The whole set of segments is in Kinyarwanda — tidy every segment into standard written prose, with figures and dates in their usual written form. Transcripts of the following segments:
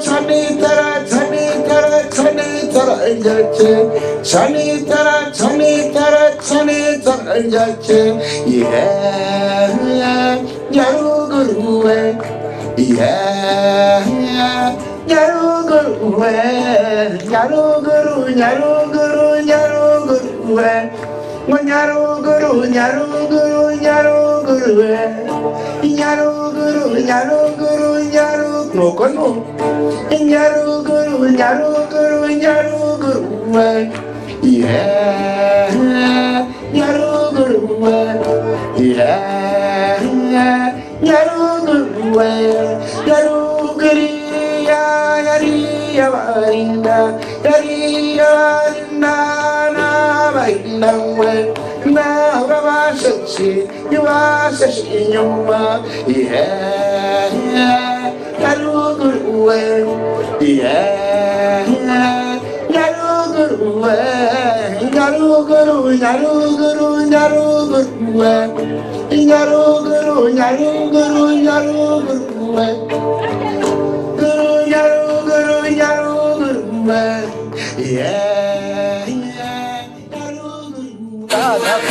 Chanitara, Chanitara, Chanitara, Chanitara, Chanitara, Chanitara, yeah, Yaruguru, yeah, Yaruguru, Yaruguru, Yaruguru, Yaruguru, Nyaruguru, Nyaruguru, Nyaruguru, Nyaruguru, Nyaruguru, Nyaruguru, no kono, Nyaruguru, Nyaruguru, Nyaruguru, yeah, Nyaruguru, yeah, Nyaruguru, Nyaruguru, Yari, Yarinda, Yari, Yarinda, na Baindawe, na Rabashi, you are such in your mouth, yeah, Yaruguru, yeah, Yaruguru, Yaruguru, Yaruguru, Yaruguru, Yaruguru, Yaruguru, Yaruguru, Yaruguru, Yaruguru, yeah, Yaruguru.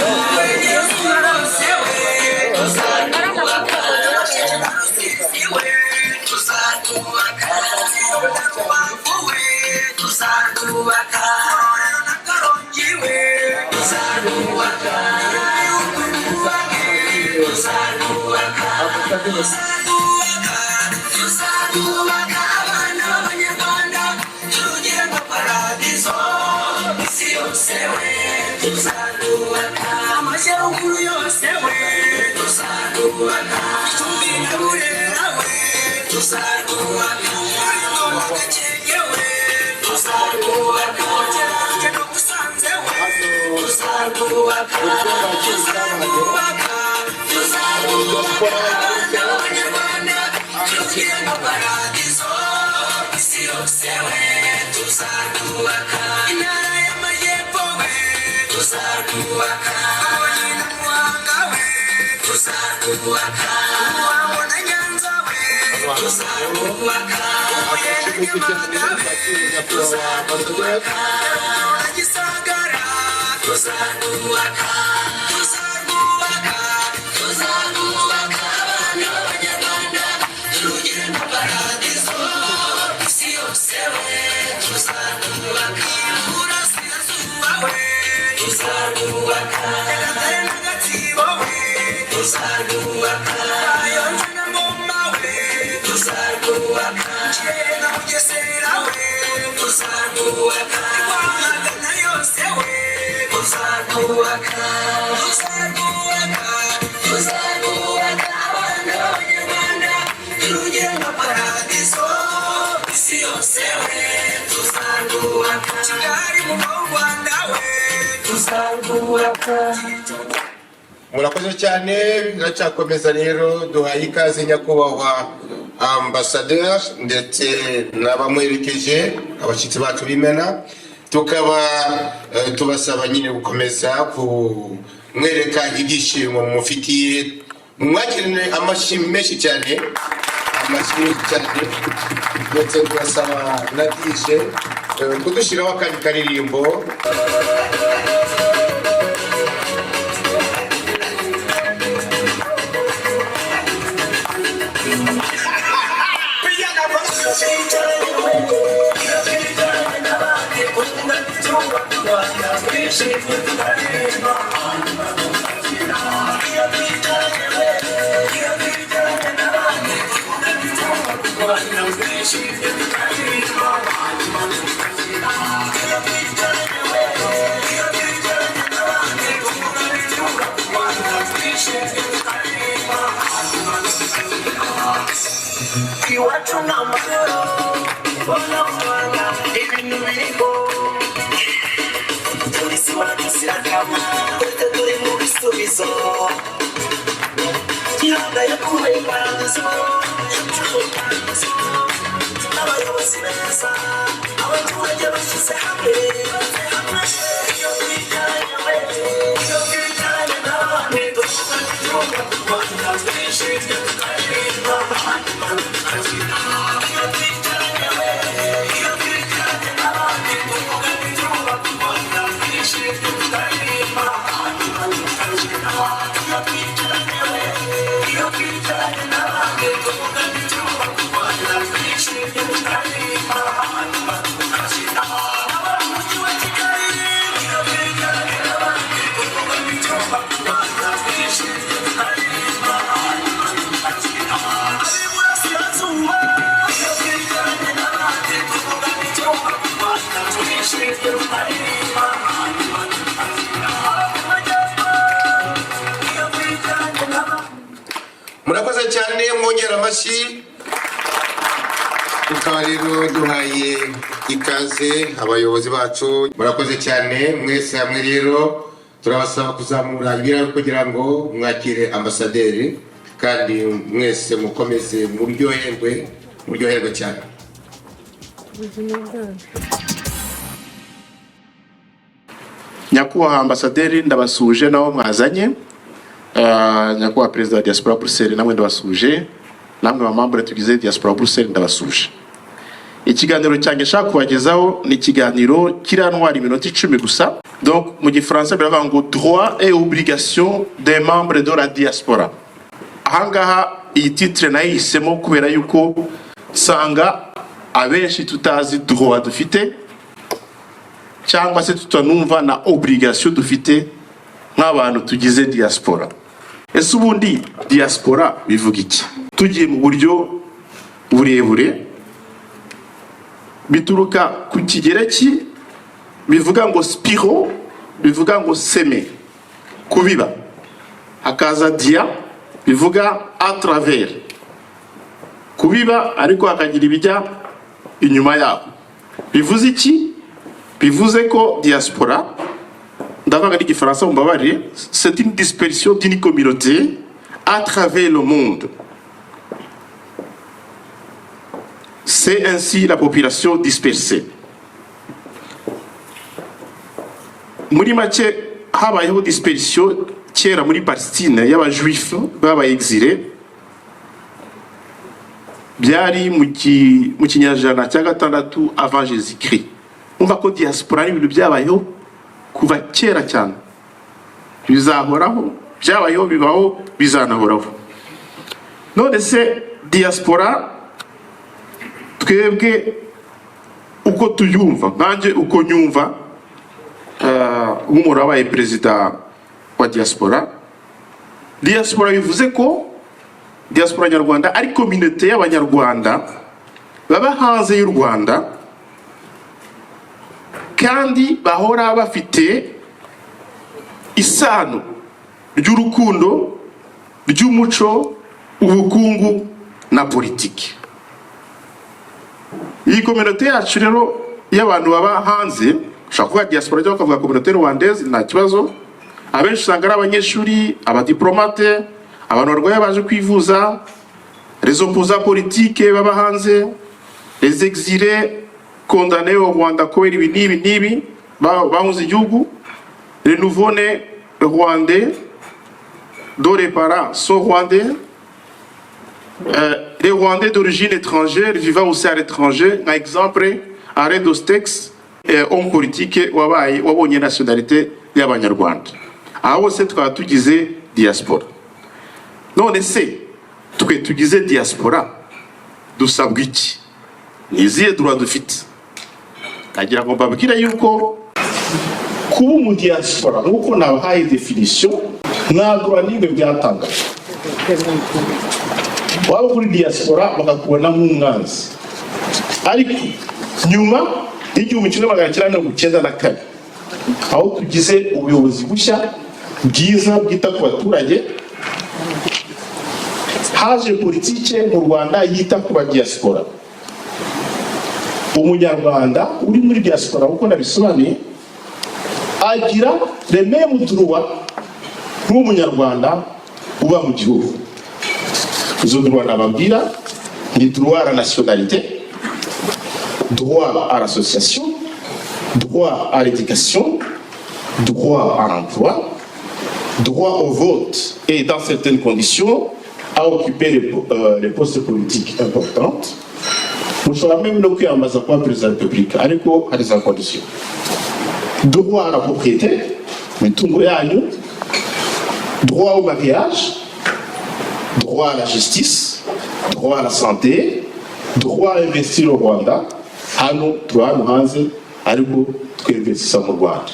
Murakoze cyane biracyakomeza rero duhaye ikaze nyakubahwa Ambassadeur ndetse n'abamuherekeje abashyitsi bacu b'imena tukaba tubasaba nyine gukomeza kumwereka ibyishimo mufitiye mwakirane amashyi menshi cyane ndetse tubasaba nadije kudushyiraho akandi karirimbo mukomera amashyi. Tukaba rero duhaye ikaze abayobozi bacu, murakoze cyane mwese hamwe. Rero turabasaba kuzamura ibirahuri kugira ngo mwakire ambasaderi, kandi mwese mukomeze muryoherwe cyane. Nyakubahwa ambasaderi ndabasuje naho mwazanye. Nyakubahwa perezida wa diaspora Bruxelles namwe ndabasuje, namwe ba membres tugize diaspora Bruxelles ndabasuje. Ikiganiro cyanjye shaka kubagezaho ni ikiganiro kirantwara iminota 10 gusa. Donc mu gifaransa biravuga ngo droit et obligation des membres de la diaspora. Ahangaha iyi titre nayihisemo kubera yuko sanga abenshi tutazi droit dufite cyangwa se tutanumva na obligation dufite nk'abantu tugize diaspora. Ese ubundi diaspora bivuga iki? Tugiye mu buryo burebure, bituruka ku kigereki bivuga ngo spiro, bivuga ngo semer, kubiba. Hakaza dia bivuga à travers, kubiba ariko hakagira ibijya inyuma yaho. Bivuze iki? Bivuze ko diaspora, ndavuga n'igifaransa mbabarire, c'est une dispersion d'une communauté à travers le monde. C'est ainsi la population dispersée. Muri make habayeho dispersion kera muri Palestine y'abajuif babaye exilés. Byari mu kinyajana cya 6 avant Jésus-Christ. Umva ko diaspora ni ibintu byabayeho kuva kera cyane, bizahoraho, byabayeho, bibaho, bizanahoraho. None se diaspora twebwe uko tuyumva, nanje uko nyumva, umura wabaye perezida wa diaspora bivuze ko diaspora nyarwanda ari communauté y'Abanyarwanda baba hanze y'u Rwanda, kandi bahora bafite isano ry'urukundo, ry'umuco, ubukungu na politiki. Iyi communauté yacu rero y'abantu baba hanze, ushaka kuvuga diaspora cyangwa ukavuga communauté rwandaise, nta kibazo. Abenshi usanga ari abanyeshuri, abadiplomate, abantu barwaye baje kwivuza, les opposants politiques baba hanze, les exilés condamnés au Rwanda kubera ibi n'ibi bahunze igihugu, les nouveau-nés rwandais dont les parents sont rwandais, les Rwandais d'origine étrangère vivant aussi à l'étranger, par exemple arrêt d'Ostex, homme politique wabonye nationalité y'Abanyarwanda. Aho bose twaba tugize diaspora. None se twe tugize diaspora dusabwa iki? Ni izihe droit dufite? Nagira ngo mbabwire yuko kuba mu diaspora nk'uko nabahaye definition nta droit n'imwe byatanga. Waba kuri diaspora bakakubona nk'umwanzi, ariko nyuma y'igihumbi 1994 aho tugize ubuyobozi bushya bwiza bwita ku baturage, haje politike mu Rwanda yita ku diaspora. Umunyarwanda uri muri diaspora uko nabisobanuye agira les mêmes droits nk'umunyarwanda uba mu gihugu. Izo droits nababwira ni droit à la nationalité, droit à l'association, droit à l'éducation, droit à l'emploi, droit au vote et dans certaines conditions à occuper les postes politiques importantes. Mushobora même no kwiyambaza kuba perezida wa Repubulika, ariko hari za conditions. Droit à la propriété, mitungo yanyu, droit au mariage, droit à la justice, droit à la santé, droit à investir au Rwanda. Hano turahano hanze ariko twinvestisa mu Rwanda.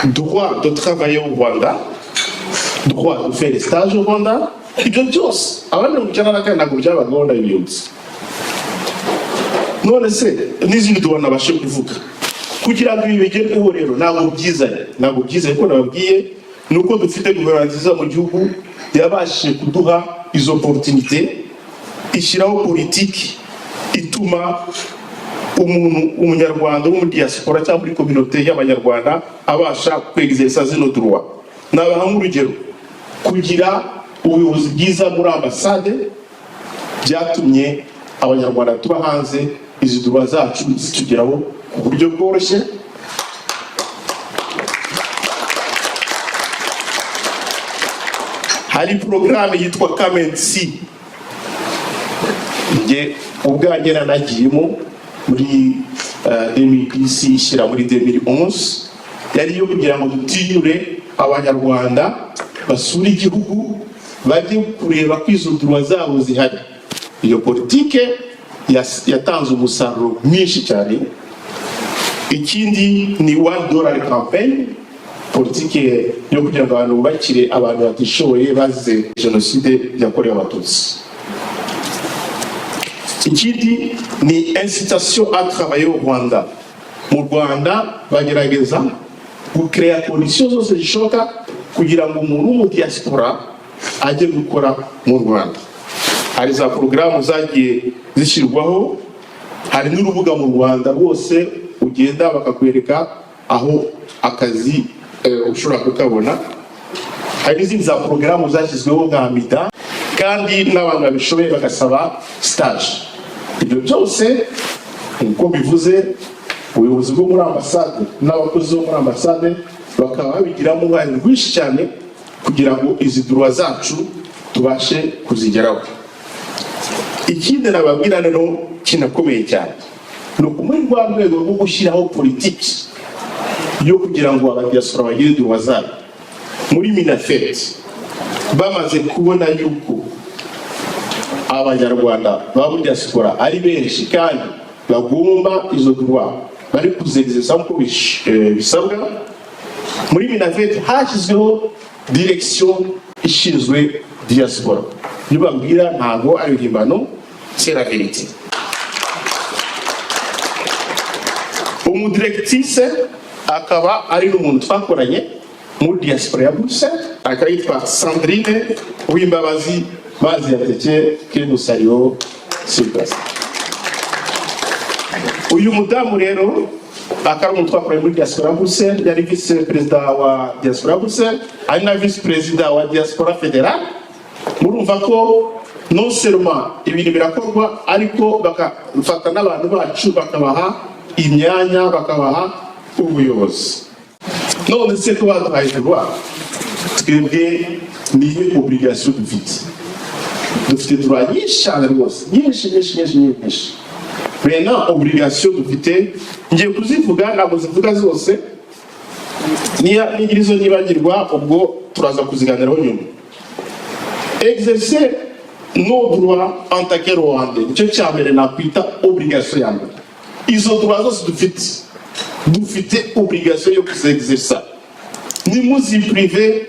Droit de travailler au Rwanda, droit de faire des stages au Rwanda. Ibyo byose abandi mu cyana nakandi ntabwo byabagabona ibiyutse. None se n'izindi tubona bashe kuvuga kugira ngo ibi bigerweho rero ntabwo byizanye ko nababwiye nuko dufite guverinoma nziza mu gihugu yabashije kuduha izo opportunité, ishyiraho politiki ituma umunyarwanda wo mu diaspora cyangwa muri communauté y'abanyarwanda abasha kwegezesa zino droit. Nabaha nk'urugero, kugira ubuyobozi bwiza muri ambassade byatumye abanyarwanda tuba hanze izi droit zacu zitugeraho ku buryo bworoshye. Hari programme yitwa Kamensi, nge ubwanjye nanagiyemo muri 2010 ishyira muri 2011, yari yo kugira ngo dutinyure abanyarwanda basura igihugu bajye kureba ko izo droit zabo zihari. Iyo politike yatanze umusaruro mwinshi cyane. Ikindi ni $1 campaign, politike yo kugira ngo abantu bubakire abantu batishoboye bazize jenoside yakorewe abatutsi. Ikindi ni incitation à travailler au Rwanda. Mu Rwanda bagerageza gucrea conditions zose zishoboka kugira ngo umuntu mu diaspora ajye gukora mu Rwanda. Hari za programu zagiye zishyirwaho, hari n'urubuga mu Rwanda rwose ugenda bakakwereka aho akazi ushobora kukabona. Hari n'izindi za programu zashyizweho nka mida, kandi n'abantu babishoboye bagasaba stage. Ibyo byose uko bivuze, ubuyobozi bwo muri ambassade n'abakozi bo muri ambassade bakaba babigiramo uruhare rwinshi cyane kugira ngo izi droit zacu tubashe kuzigeraho. Ikindi nababwira rero kinakomeye cyane ni muri rwa rwego rwo gushyiraho politiki yo kugira ngo abadiaspora bagire droit zabo. Muri minafet bamaze kubona yuko abanyarwanda baba muri diaspora ari benshi kandi bagomba izo droit bari kuzegeza uko bisabwa, muri minafet hashyizweho direction ishinzwe diaspora. Iyo babwira ntago ari ibihimbano, c'est la vérité. Umudirectrice akaba ari n'umuntu twakoranye muri diaspora ya Bruxelles, akayitwa Sandrine Uwimbabazi bazi yateke que nous saluons sur place. Uyu mudamu rero akaba umuntu twakoranye muri diaspora ya Bruxelles, yari vice président wa diaspora ya Bruxelles, ari na vice président wa diaspora fédérale. Murumva ko non seulement ibintu birakorwa, ariko bakafata n'abantu bacu bakabaha imyanya, bakabaha ubuyobozi. None se ko baduhaye droit, twebwe niyo obligation dufite droit nyinshi cyane rwose, nyinshi. Maintenant obligation dufite, ngiye kuzivuga, ntabwo zivuga zose, nigira izo nibagirwa ubwo turaza kuziganiraho nyuma. Exercer nos droits en tant que Rwandais, nicyo cya mbere nakwita obligation ya mbere. Izo droits zose dufite obligation yo kuzexercer. Nimuziprive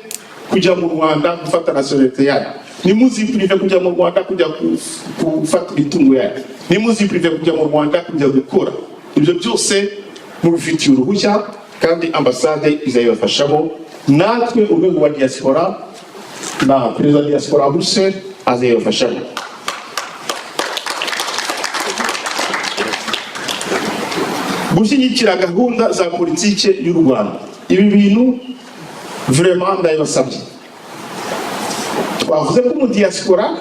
kujya mu Rwanda gufata nationalité yayo, nimuziprive kujya mu Rwanda kujya gufata imitungo yayo, nimuziprive kujya mu Rwanda kujya gukora. Ibyo byose mubifitiye uruhushya kandi ambassade izabibafashamo. Natwe urwego rwa diaspora na perezida wa diaspora ya Bruxelles azabibafashamo. Gushyigikira gahunda za politike y'u Rwanda, ibi bintu vraiment ndabibasabye. Twavuze ko mu diaspora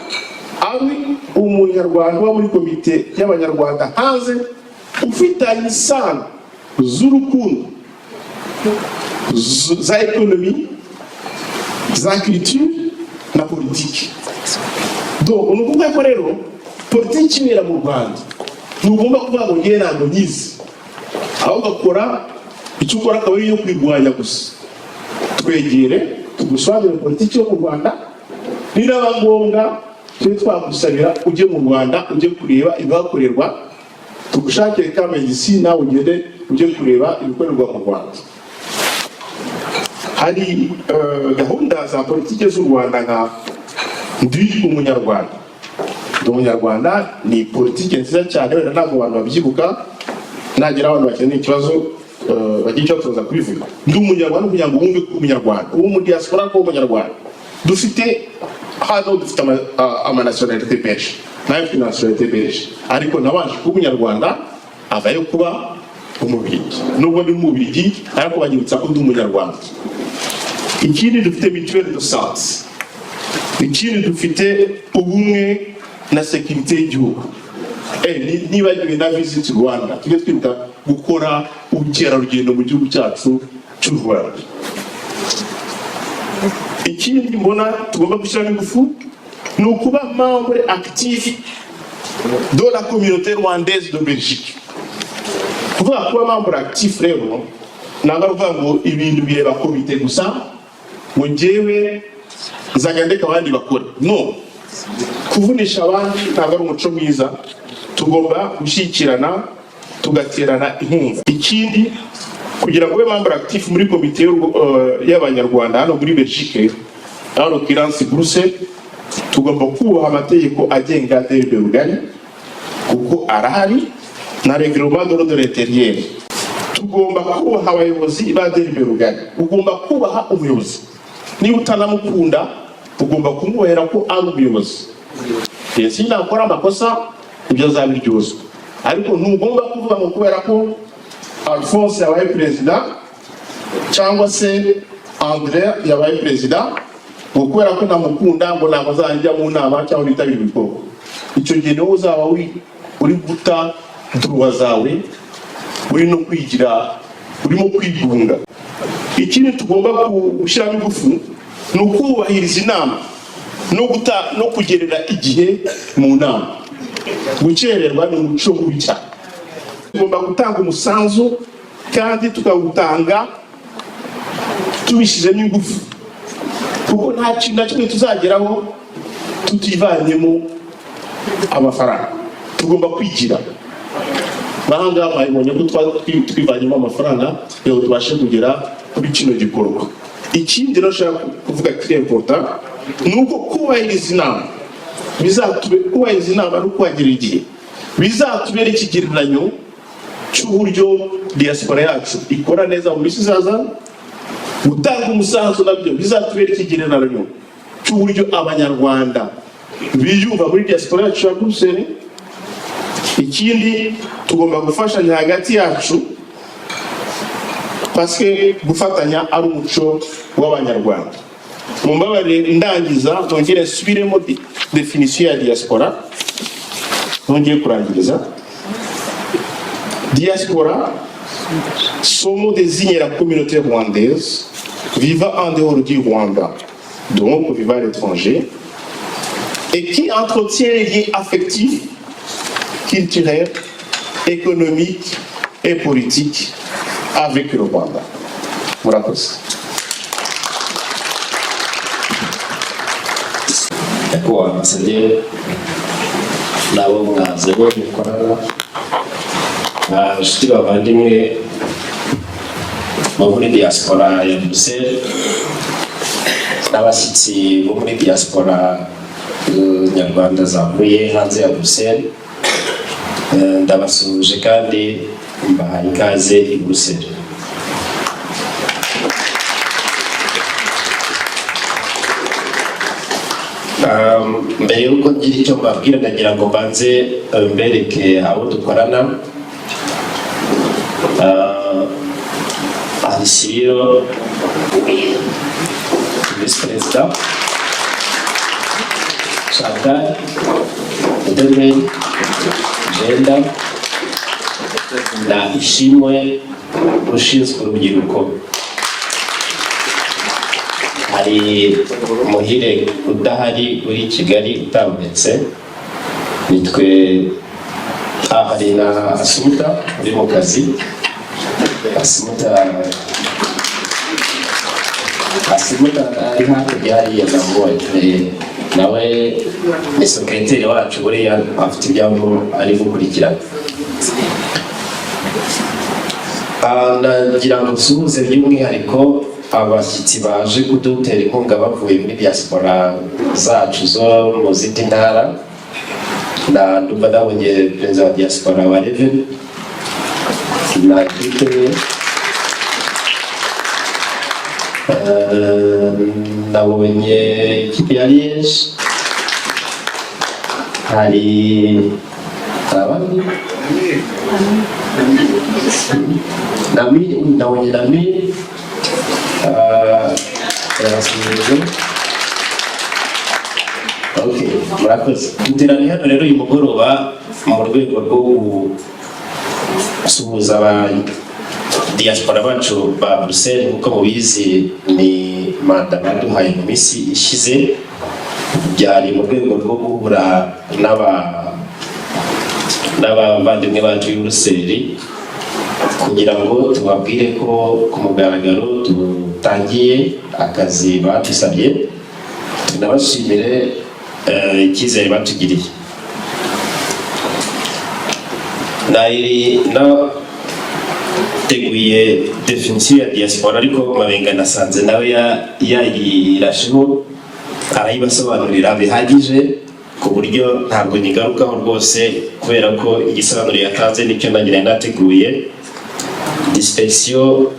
ari umunyarwanda wa muri comité y'abanyarwanda hanze ufitanye isano z'urukundo, za ekonomi, za culture na politiki. Donc ni ukuvuga ko rero politiki ibera mu Rwanda ntugomba kuvuga ngo ngewe ntabwo nyizi, aho ugakora icyo ukora akaba ari iyo kwirwanya gusa. Twegere tugusobanurire politiki yo mu Rwanda, niraba ngombwa twe twagusabira ujye mu Rwanda ujye kureba ibihakorerwa, tugushakire Kamensi nawe ugende ujye kureba ibikorerwa mu Rwanda. Hari gahunda za politiki z'u Rwanda nka ndi umunyarwanda. Ndi umunyarwanda ni politiki nziza cyane, wenda ntabwo abantu babyibuka, nagira abantu bakeneye ikibazo bagiye cyatoza kubivuga ndi umunyarwanda kugira ngo wumve ko umunyarwanda uwo mu diaspora ko umunyarwanda dufite hano dufite ama nationalité belge nayo nationalité belge ariko nabanje kuba umunyarwanda avayo kuba umubirigi nubwo ndi umubirigi ariko banyibutsa ko ndi umunyarwanda. Ikindi dufite mutuelle de santé, ikindi dufite ubumwe na sécurité y'igihugu. Niba na visit Rwanda tujye twita gukora ubukerarugendo mu gihugu cyacu cy'u Rwanda. Ikindi mbona tugomba gushyiramo ingufu ni ukuba membre actif de la communauté rwandaise de Belgique. Kuvuga kuba membre actif rero ntabwo avuga ngo ibintu bireba comité gusa ngo njyewe nzajya ndeka abandi bakora. No, kuvunisha abandi ntabwo ari umuco mwiza. Tugomba gushyikirana tugaterana inkunga. Ikindi kugira ngo ube membre actif muri comité y'Abanyarwanda hano muri Belgique, en l'occurrence Bruxelles, tugomba kubaha amategeko agenga DRB-RUGARI kuko arahari na règlement de l'ordre intérieur. Tugomba kubaha abayobozi ba DRB-RUGARI. Ugomba kubaha umuyobozi. Niba utanamukunda ugomba kumubahera ko ari umuyobozi. Yesi nakora amakosa ibyo zabiryozwa. Ariko ntugomba kuvuga ngo kubera ko Alphonse yabaye president cyangwa se André yabaye president ngo kubera ko namukunda ngo ntabwo azajya mu nama cyangwa bitabira ibikorwa. Icyo gihe niho uzaba uri guta droit zawe, uri no kwigira, urimo kwigunga. Ikindi tugomba gushyiramo ingufu ni ukubahiriza inama no kugerera igihe mu nama. Gukererwa ni umuco mubi cyane. Tugomba gutanga umusanzu kandi tukawutanga tubishyizemo ingufu kuko nta kintu na kimwe tuzageraho tutivanyemo amafaranga. Tugomba kwigira. Bahanga mwabonye ko twivanyemo amafaranga yo tubashe kugera kuri kino gikorwa. Ikindi nashaka kuvuga kiri important nuko kubahiriza inama kubahiriza inama no kwagira igihe bizatubera ikigereranyo cy'uburyo diaspora yacu ikora neza mu minsi izaza. Gutanga umusanzu nabyo bizatubera ikigereranyo cy'uburyo Abanyarwanda biyumva muri diaspora yacu ya Bruxelles. Ikindi tugomba gufashanya hagati yacu parce gufatanya ari umuco w'Abanyarwanda. Mumbabarire ndangiza nongere nsubiremo définition ya diaspora. Nongeye kurangiriza. Diaspora, son mot désigne la communauté rwandaise vivant en dehors du Rwanda, donc vivant à l'étranger, et qui entretient les liens affectifs, culturels, économiques et politiques avec le Rwanda. Murakoze. Nyakubahwa Ambasaderi nabo mwaze bo mukorana inshuti bavandimwe bo muri diaspora ya Bruxelles n'abashyitsi bo muri diaspora nyarwanda zavuye hanze ya Bruxelles, ndabasuje kandi mbahaye ikaze i Bruxelles. Mbere y'uko ngira icyo mbabwira ndagira ngo mbanze mbereke abo dukorana. Alisiro Vice President Chantal Dieudonné Rugambwa na Ishimwe ushinzwe urubyiruko. Hari Muhire udahari uri Kigali utambetse, nitwe hari na Asumuta uri mu kazi. Asumuta ari hakurya hariya nawe ni sekreteri wacu buriya afite ibyangombwa ari gukurikirana. Nagira ngo nsuhuze by'umwihariko abashyitsi baje kudutera inkunga bavuye muri diaspora zacu zo mu zindi ntara. Ndumva nabonye perezida wa diaspora wa Reven na invité nabonye ikipe ya Liège, hari abandi nabonye nami okay, murakoze. Duteraniye hano rero uyu mugoroba mu rwego rwo gusuhuza aba diaspora bacu ba Bruxelles. Nk'uko mubizi ni manda baduhaye mu minsi ishize, byari mu rwego rwo guhura n'abavandimwe bacu i Bruxelles kugira ngo tubabwire ko ku mugaragaro dutangiye akazi badusabye, tunabashimire icyizere batugiriye. Nateguye definition ya diaspora, ariko Mabenga nasanze nawe yayirasheho arayibasobanurira bihagije, ku buryo ntabwo nigarukaho rwose, kubera ko igisobanuro yatanze nicyo nagira nateguye. Dispersion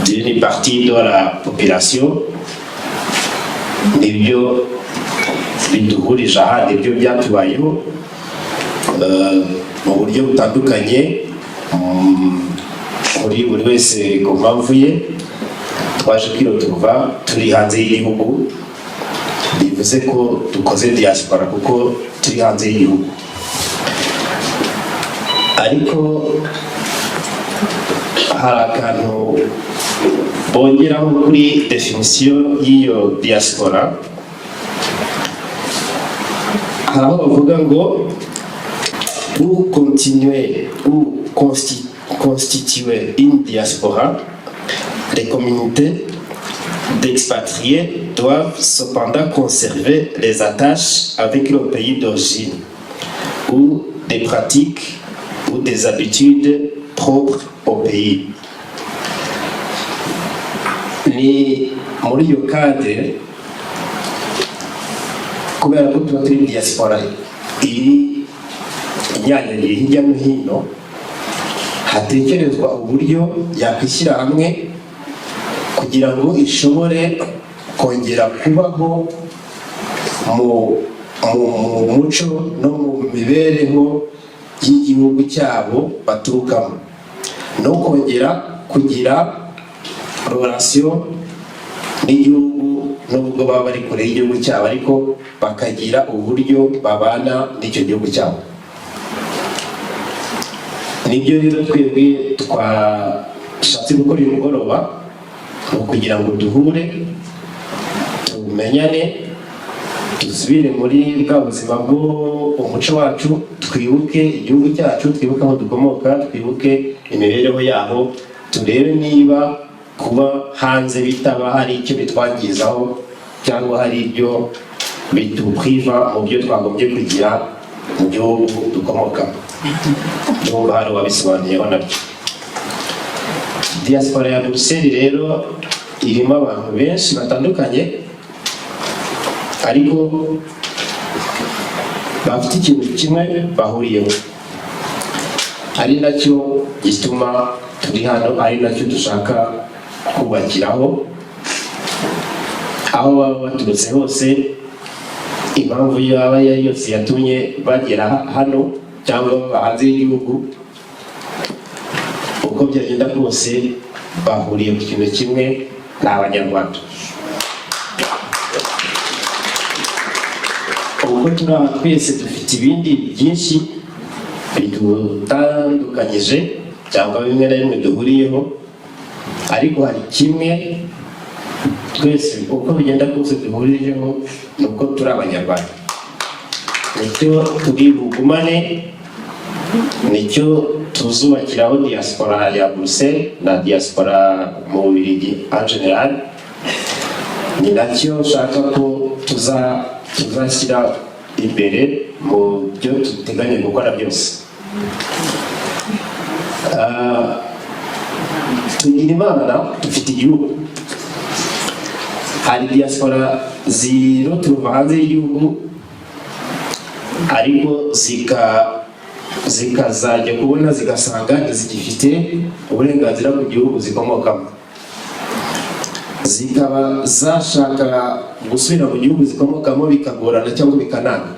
d'une partie de la population, nibyo biduhurije aha, nibyo byatubayeho mu buryo butandukanye muri buri wese ku mpamvu ye. Twaje kwirotuva turi hanze y'igihugu, bivuze ko dukoze diaspora kuko turi hanze y'igihugu. Ariko hari akantu bongeraho kuri definition y'iyo diaspora. Hari aho bavuga ngo pour continuer ou constituer une diaspora, les communautés d'expatriés doivent cependant conserver les attaches avec le pays d'origine ou des pratiques ou des habitudes propres au pays. Ni muri iyo cadre, kubera ko tuba turi diaspora iri inyanyagiye hirya no hino, hatekerezwa uburyo yakwishyira hamwe kugira ngo ishobore kongera kubaho mu muco no mu mibereho y'igihugu cyabo baturukamo, no kongera kugira relation n'igihugu nubwo baba bari kure y'igihugu cyabo, ariko bakagira uburyo babana n'icyo gihugu cyabo. Nibyo rero twebwe twashatse gukora uyu mugoroba, kugira ngo duhure, tumenyane, dusubire muri bwa buzima bw'umuco wacu, twibuke igihugu cyacu, twibuke aho dukomoka, twibuke imibereho yaho, turebe niba kuba hanze bitaba hari icyo bitwangizaho cyangwa hari ibyo bidupriva mu byo twagombye kugira mu gihugu dukomokamo. Ndumva hari uwabisobanuyeho nabyo. Diaspora ya Bruxelles rero irimo abantu benshi batandukanye, ariko bafite ikintu kimwe bahuriyeho, ari nacyo gituma turi hano, ari nacyo dushaka kubakiraho. Aho baba baturutse hose, impamvu yaba yose yatumye bagera hano cyangwa baba hanze y'igihugu, uko byagenda kose bahuriye ku kintu kimwe, ni Abanyarwanda. Ubwo turi aha twese dufite ibindi byinshi bidutandukanyije cyangwa bimwe na bimwe duhuriyeho, ariko hari kimwe twese uko bigenda kose duhurijeho, ni uko turi Abanyarwanda. Nicyo turi bugumane, nicyo tuzubakiraho diaspora ya Bruxelles na diaspora mu Bubiligi en general. Ni nacyo nshaka ko tuzashyira imbere mu byo duteganya gukora byose. Tugira Imana, dufite igihugu. Hari diaspora zirotuva hanze y'igihugu, ariko zikazajya kubona zigasanga zigifite uburenganzira ku gihugu zikomokamo. zikaba zashaka gusubira mu gihugu zikomokamo bikagorana cyangwa bikananga.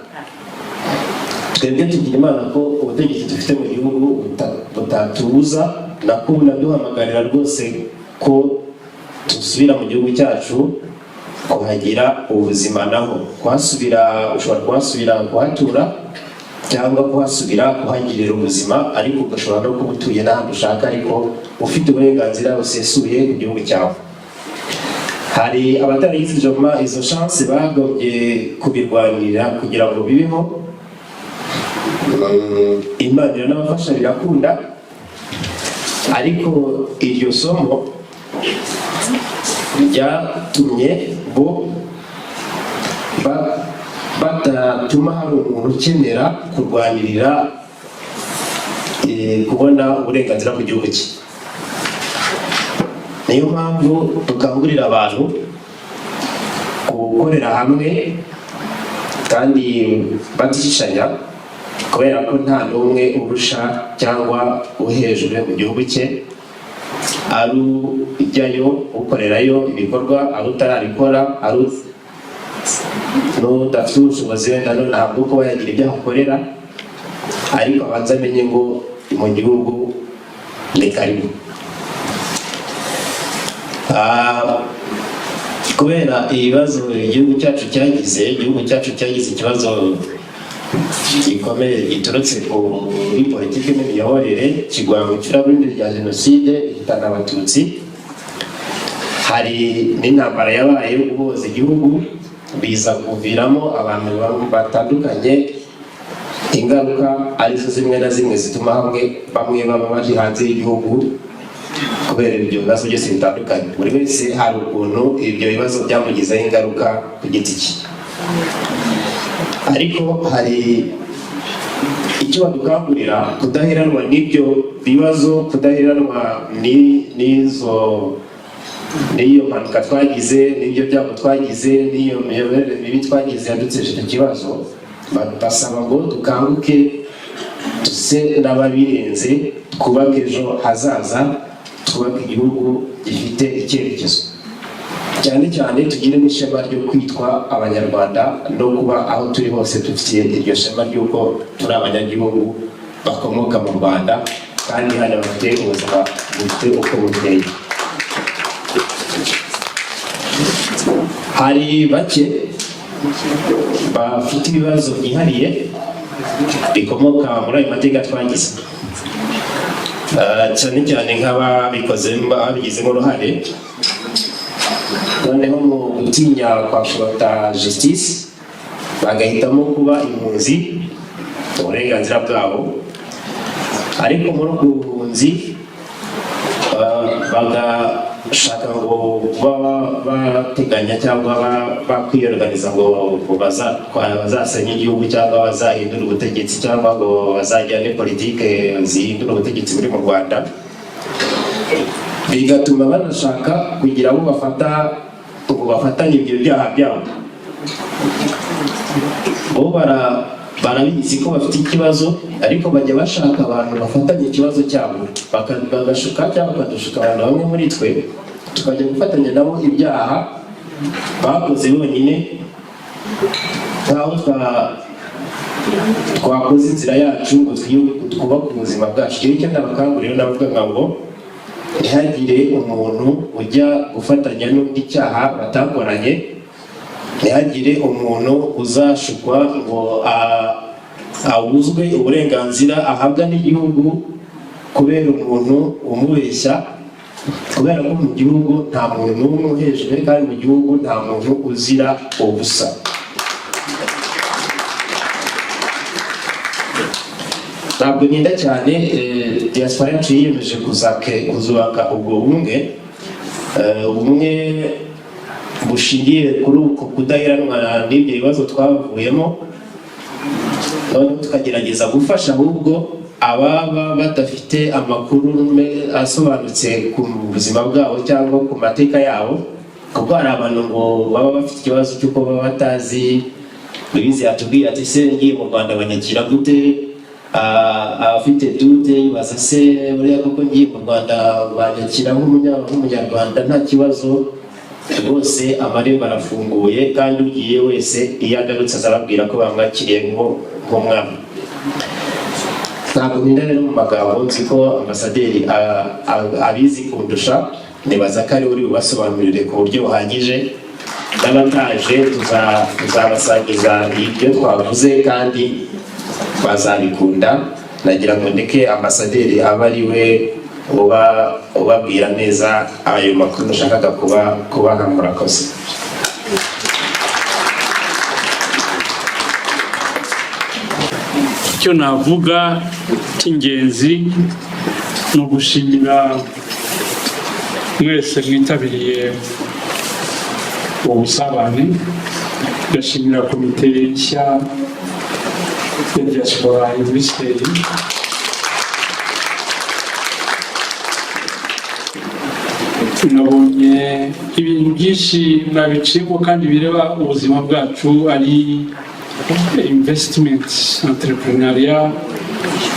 Twebwe tugira Imana ko ubutegetsi dufite mu gihugu butatubuza nako bunaduhamagarira rwose ko dusubira mu gihugu cyacu kuhagira ubuzima naho, kuhasubira ushobora kuhasubira kuhatura cyangwa kuhasubira kuhagirira ubuzima, ariko ugashobora no kuba utuye n'ahantu ushaka ariko ufite uburenganzira busesuye ku gihugu cyawe. Hari abataragize izo chance bagombye kubirwanirira kugira ngo bibeho. Imana n'abafasha birakunda, ariko iryo somo ryatumye bo batatuma hari umuntu ukenera kurwanirira kubona uburenganzira ku gihugu cye. Niyo mpamvu dukangurira abantu gukorera hamwe kandi batishishanya, kubera ko nta n'umwe urusha cyangwa uhejwe mu gihugu cye, ari ujyayo ukorerayo ibikorwa, ari utarabikora, ari n'udafite ubushobozi wenda ntabwo kuba yagira ibyo akorera, ariko abanza amenye ngo mu gihugu ni karibu. Kubera ibibazo igihugu cyacu cyagize ikibazo gikomeye giturutse kuri politiki n'imiyoborere, kigwa mu icuraburindi rya jenoside ihitana abatutsi. Hari n'intambara yabaye uboza igihugu, biza kuviramo abantu batandukanye ingaruka arizo zimwe na zimwe zituma bamwe baba bari hanze y'igihugu kubera ibyo bibazo byose bitandukanye. Buri wese hari ukuntu ibyo bibazo byamugizeho ingaruka ku giti cye, ariko hari icyo badukangurira: kudaheranwa n'ibyo bibazo, kudaheranwa n'iyo mpanuka twagize, n'ibyo byago twagize, n'iyo miyoborere mibi twagize yaduteje icyo kibazo. Basaba ngo dukanguke duse n'ababirenze, twubake ejo hazaza, twubake igihugu gifite icyerekezo, cyane cyane tugire n'ishema ryo kwitwa Abanyarwanda no kuba aho turi hose dufite iryo shema ry'uko turi abanyagihugu bakomoka mu Rwanda kandi hano bafite ubuzima bufite uko buteye. Hari bake bafite ibibazo byihariye bikomoka muri ayo mateka twagize, cyane cyane nk'ababigizemo uruhare, noneho mu gutinya kwafata justice bagahitamo kuba impunzi, uburenganzira bwabo, ariko muri ubwo buhunzi bagashaka ngo baba bateganya cyangwa bakwiyorganiza ngo bazasenya igihugu cyangwa bazahindura ubutegetsi cyangwa ngo bazajyane politike zihindura ubutegetsi buri mu Rwanda, bigatuma banashaka kugira abo bafatanye ibyo byaha byabo. Bo barabizi ko bafite ikibazo, ariko bajya bashaka abantu bafatanya ikibazo cyabo, bagashuka cyangwa bakadushuka abantu bamwe muri twe, tukajya gufatanya nabo ibyaha bakoze bonyine, nk'aho twakoze inzira yacu ngo twubake ubuzima bwacu. Icyo ndabakangurira n'abavuga ngo ntihagire umuntu ujya gufatanya n'undi cyaha batakoranye, ntihagire umuntu uzashukwa ngo abuzwe uburenganzira ahabwa n'igihugu kubera umuntu umubeshya, kubera ko mu gihugu nta muntu n'umwe uhejwe kandi mu gihugu nta muntu uzira ubusa. Ntabwo ninda cyane diaspora yacu yiyemeje kuzubaka ubwo bumwe bushingiye kuri uko kudaheranwa n'ibyo bibazo twavuyemo, noneho tukagerageza gufasha ahubwo ababa badafite amakuru asobanutse ku buzima bwabo cyangwa ku mateka yabo, kuko hari abantu ngo baba bafite ikibazo cy'uko baba batazi. Bibizi yatubwiye ati se ngiye mu Rwanda banyakira gute? Abafite dute baza se buriya koko ngiye mu Rwanda banyakira nk'umunyarwanda nta kibazo, bose amarembo arafunguye kandi ugiye wese iyo agarutse azababwira ko bamwakiriye nk'umwami. Ntabwo ntinda rero mu magambo, nzi ko ambasaderi abizi kundusha, nibaza ko ari uri bubasobanurire ku buryo buhagije. N'abataje tuzabasangiza ibyo twavuze kandi bazabikunda. Nagira ngo ndeke ambasaderi aba ari we ubabwira neza ayo makuru nashakaga kubaha. Murakoze. Icyo navuga cy'ingenzi ni ugushimira mwese mwitabiriye ubusabane, ndashimira komite nshya ya diaspora i Bruxelles. Nabonye ibintu byinshi mwabiciyemo kandi bireba ubuzima bwacu, ari investment, entrepreneuria,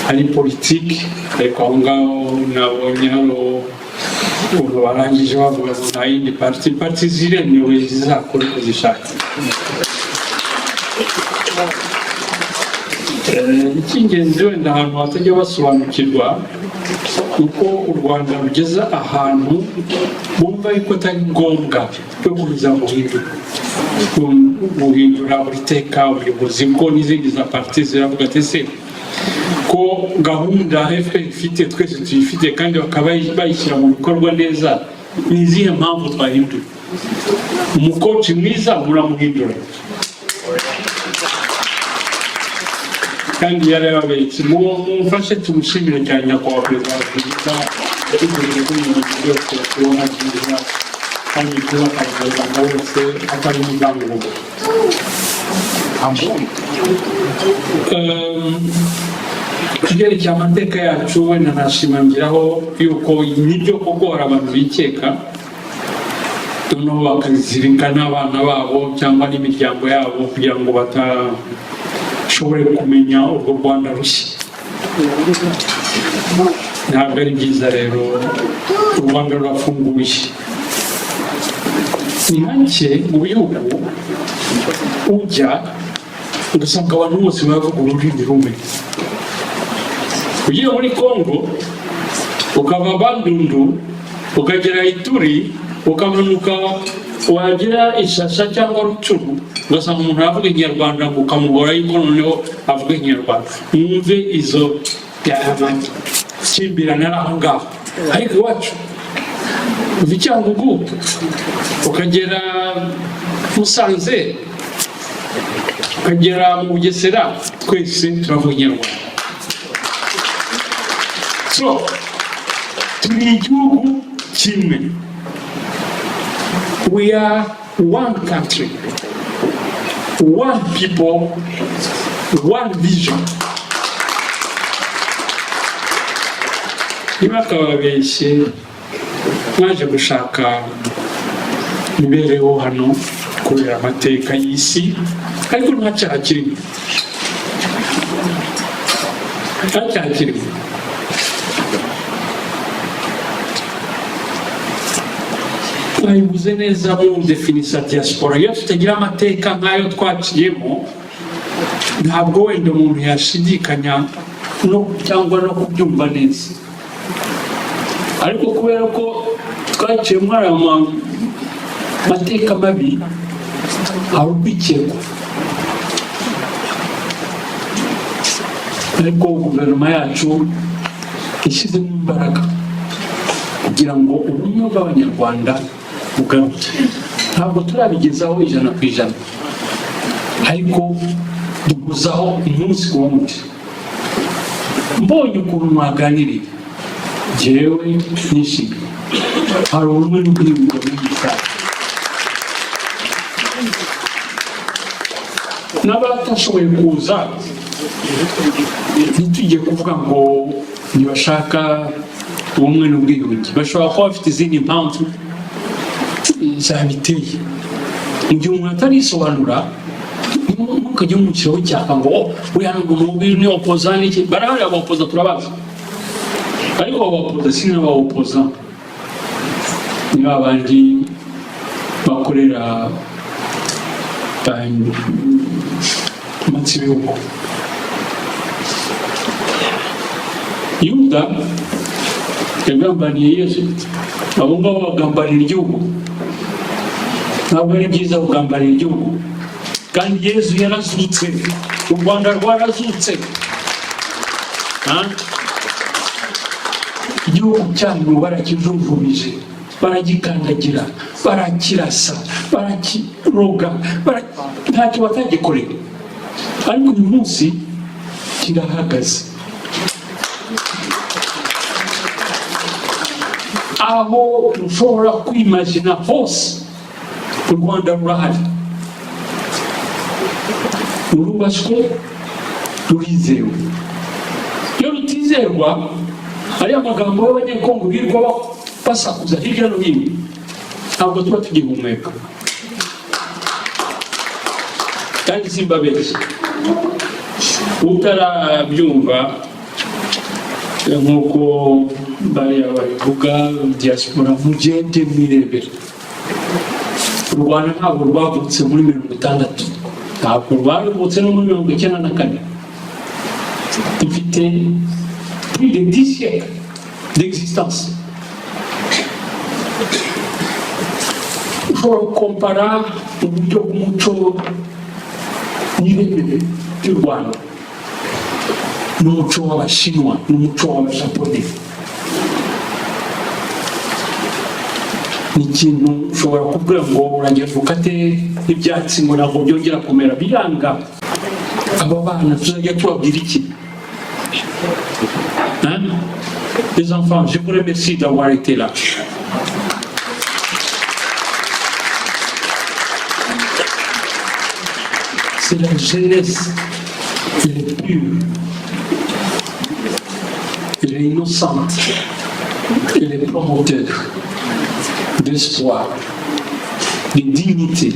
ari politique, ariko aho ngaho nabonye hano ubu barangije bavuga ngo nta yindi parti ziremewe zizakora uko zishaka. Icy'ingenzi wenda ahantu hatajya basobanukirwa uko u Rwanda rugeza ahantu bumva yuko atari ngombwa yo kuza guhindura buri teka ubuyobozi bwo n'izindi za parti ziravuga ati ese ko gahunda FPR ifite twese tuyifite kandi bakaba bayishyira mu bikorwa neza, ni izihe mpamvu twahindura? Umukoci mwiza muramuhindura kandi yarababetse. Mumfashe tumushimire cyane nyakubahwa perezida wa repubulika yatugurije ko ibintu byose tubona byiza kandi kuba abanyarwanda bose atari n'ivangura. Kubyerekeye amateka yacu wenda nashimangiraho yuko nibyo koko hari abantu bikeka noneho bakazirikana abana babo cyangwa n'imiryango yabo kugira ngo batashobore kumenya urwo Rwanda rushya. Ntabwo ari byiza rero, u Rwanda rurafunguye. Ni hake mu bihugu ujya ugasanga abantu bose bavuga ururimi rumwe. Ugiye muri Congo ukava Bandundu ukagera Ituri ukamanuka wagera Ishasha cyangwa Rucuru ugasanga umuntu avuga Ikinyarwanda ngo ukamugora yuko noneho avuga Ikinyarwanda. Mwumve izo kimbirana aho ngaho. Ariko iwacu uva Cyangugu ukagera Musanze ukagera mu Bugesera twese turavuga Ikinyarwanda. So turi igihugu kimwe. We are one country, one people, one vision. Niba akababeshye mwaje gushaka imibereho hano kubera amateka y'isi, ariko nta cyaha kirimo. Nta cyaha kirimo. Twayibuze neza mu definisa diaspora. Iyo tutagira amateka nk'ayo twaciyemo, ntabwo wenda umuntu yashidikanya cyangwa no kubyumva neza. Ariko kubera ko twaciyemo ari amateka mabi, hari ubwikekwa. Ariko guverinoma yacu ishyizemo imbaraga kugira ngo ubumwe bw'Abanyarwanda bugaruke. Ntabwo turabigezaho 100%, ariko duguzaho umunsi ku wundi. Mbonye ukuntu mwaganiriye jewe nishimye. Hari ubumwe n'ubwiyunge bw'Igisaga. N'abatashoboye kuza ntitujye kuvuga ngo ntibashaka ubumwe n'ubwiyunge. Bashobora kuba bafite izindi mpamvu zabiteye. Mu gihe umuntu atarisobanura ntukajya umukiraho icyaka ngo uriya ni umuntu ni opoza n'iki. Barahari abapoza turabazi, ariko abapoza si n'abapoza ni babandi bakorera amatsi ibihugu. Yuda yagambaniye Yesu, abo ngabo bagambanira igihugu. Ntabwo ari byiza kugambanira igihugu, kandi Yesu yarazutse, u Rwanda rwarazutse. Igihugu cyanyu barakijujubije, baragikandagira, barakirasa, barakiroga, ntacyo batagikorera, ariko uyu munsi kirahagaze. Aho ushobora kwimagina hose u Rwanda rurahari, rurubaswe, rurizewe. Iyo rutizerwa, hariya amagambo y'abanyekongo birirwa basakuza hirya no hino, ntabwo tuba tugihumeka. Kandi simbabeshya, utarabyumva nk'uko bariya babivuga diaspora, mugende mwirebera. U Rwanda ntabwo rwavutse muri 60, ntabwo rwavutse no muri 94. Dufite plus de 10 siècles d'existence. Ushobora gukompara uburyo bw'umuco n'ireme ry'u Rwanda n'umuco w'Abashinwa n'umuco w'Abajapone. Ni ikintu ushobora kuvuga ngo uragenda ukate ibyatsi ngo ntabwo byongera kumera, biranga. Aba bana tuzajya tubabwira iki? Les enfants, je vous remercie d'avoir été là. C'est la jeunesse, elle est pure, elle est innocente, elle est promoteur d'espoir, de dignité.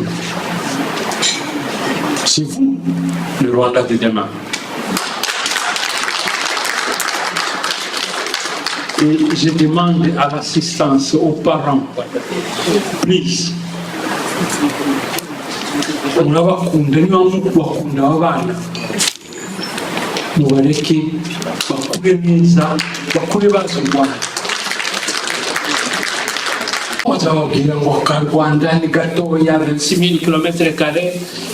C'est vous, le Rwanda de demain. Et je demande à l'assistance aux parents, please, murabakunda, niba mukunda abana, mubareke bakure neza, bakure bazi u Rwanda. Bazababwira ngo ka Rwanda ni gatoya, 26 000 km²,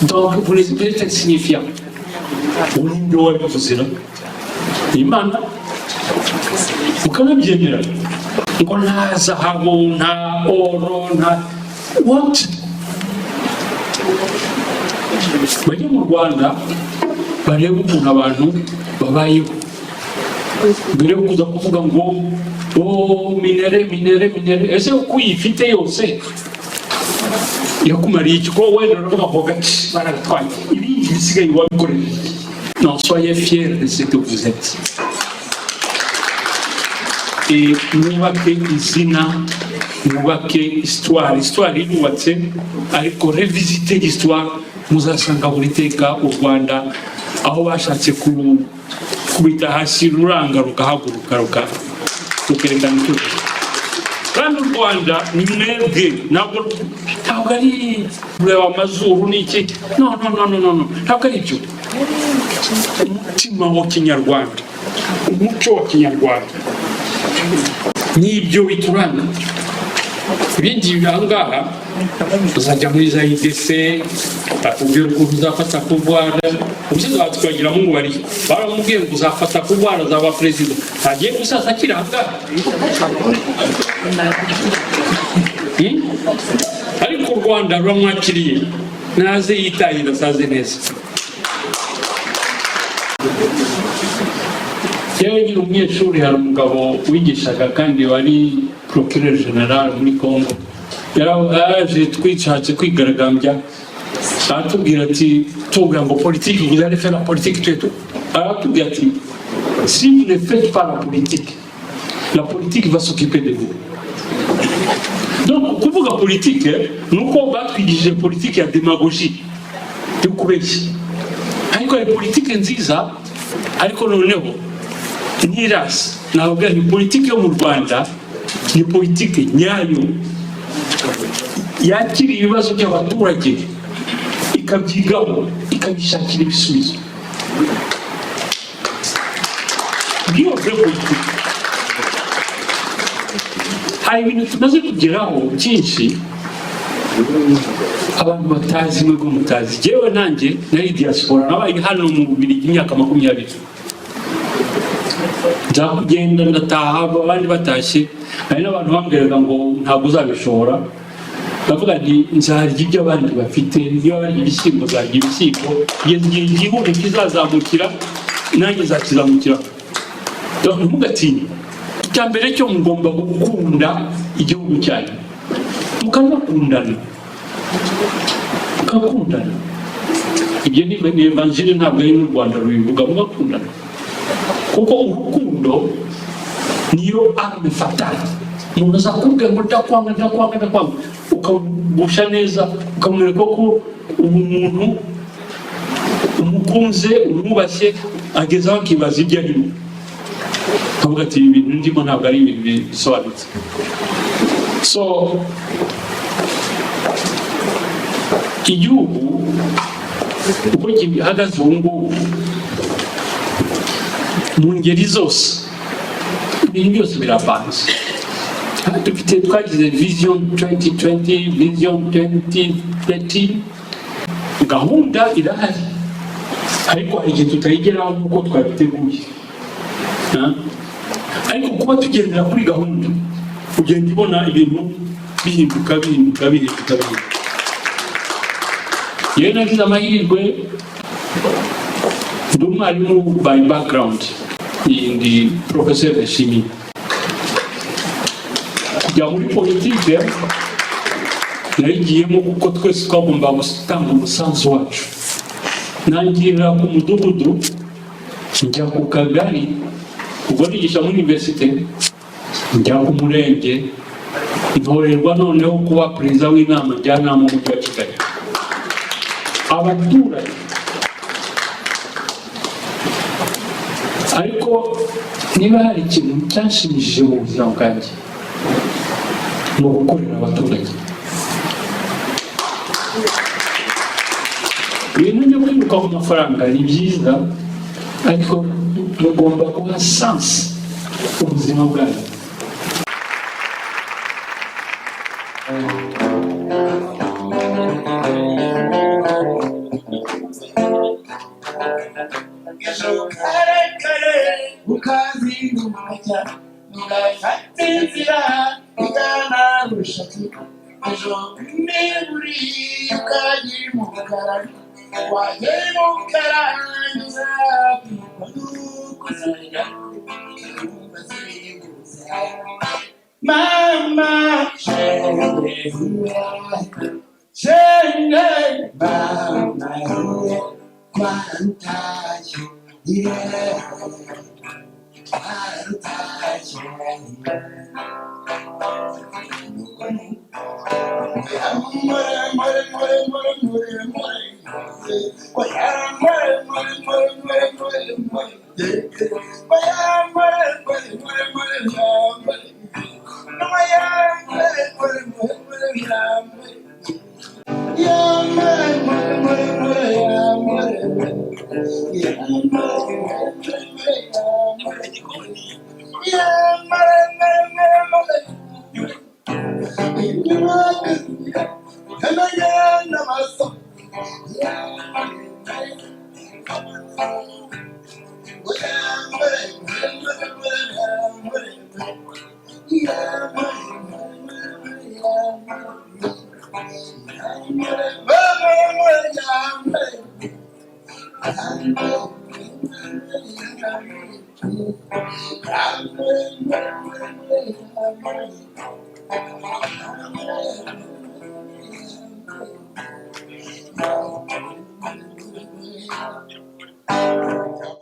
donc vous les êtes insignifiants. Urinde wabivuzira Imana ukanabyemera ngo nta zahabu, nta oro, nta what? Bajye mu Rwanda barebe ukuntu abantu babayeho, mbere yo kuza kuvuga ngo minere. Ese uko uyifite yose yakumariye iki? Ko wenda uravuga ngo gace baragutwaye, ibindi bisigaye wabikorera. Non, soyez fiers de ce que vous êtes. Et mwubake izina, mwubake histoire. Histoire irubatse, ariko revisiter l'histoire, muzasanga buri teka u Rwanda aho bashatse kubita hasi ruranga rukahaguruka rukerengana icyo. Kandi u Rwanda ni mwebwe, ntabwo ari kureba amazuru n'iki. No, ntabwo ari ibyo. Umutima wa Kinyarwanda, umuco wa Kinyarwanda nibyo bituranga. Ibindi birangaha uzajya muri za IDC, bakubwira ko uzafata pouvoir, ukiza twagira mu bari baramubwiye ngo uzafata pouvoir azaba president, agiye gusaza kiranga. Ariko u Rwanda ruramwakiriye, naze yitahira saze neza. Yewe nyine umunyeshuri, hari umugabo wigishaga kandi wari procureur général muri Congo, yaraje twishatse kwigaragambya, aratubwira ati tubwira ngo politique, vous allez faire la politique tout. Aratubwira ati si vous ne faites pas la politique va s'occuper de vous. Donc kuvuga politique nuko batwigishije politique ya démagogie yo kubeshya, ariko ya politique nziza, ariko noneho nirasi. Nababwira ni politiki yo mu Rwanda, ni politiki nyayo yakira ibibazo by'abaturage ikabyigaho ikabishakira ibisubizo. Byose politiki hari ibintu tumaze kugeraho byinshi abantu batazi mwebwe mutazi. Jewe nanjye nari diaspora nabaye hano mu Bubiligi imyaka 20. Nza kugenda ndataha abandi batashye, hari n'abantu bambwiraga ngo ntabwo uzabishobora. Ndavuga nti nzarya ibyo abandi bafite, niba barya ibishyimbo zarya ibishyimbo, igihe igihugu kizazamukira nanjye nzakizamukira. Ntugatinye, icya mbere cyo mugomba gukunda igihugu cyanyu, mukakundana. Ibyo ni evanjiri, ntabwo ari n'u Rwanda rubivuga, mugakundana. Kuko urukundo niyo arme fatale. Umuntu azakubwira ngo ndakwanga, ukabusha neza, ukamwereka ko umuntu umukunze umwubashye, agezaho akibaza ibyo arimo. Kavuga ati ibintu ndimo ntabwo ari ibintu bisobanutse. So igihugu uko gihagaze ubu ngubu mu ngeri zose, ibintu byose birapanze. Dufite twagize vision 2020, vision 2030, gahunda irahari, ariko hari igihe tutayigeraho nk'uko twabiteguye. Ariko kuba tugendera kuri gahunda, ugenda ubona ibintu bihinduka. Yewe nagize amahirwe, ndi umwarimu by background, ndi professeur de chimie. Kujya muri politike narigiyemo kuko twese twagomba gutanga umusanzu wacu. Nangirira ku mudugudu, njya ku kagari, ubwo nigisha muri universite, njya ku murenge, ntorerwa noneho kuba perezida w'inama njyanama mu mujyi wa Kigali. Abaturage ariko niba hari ikintu cyanshimishije mu buzima bwanjye, ni ugukorera abaturage. Ibintu byo kwiruka ku mafaranga ni byiza, ariko mugomba guha sansi ubuzima bwanyu. Mama,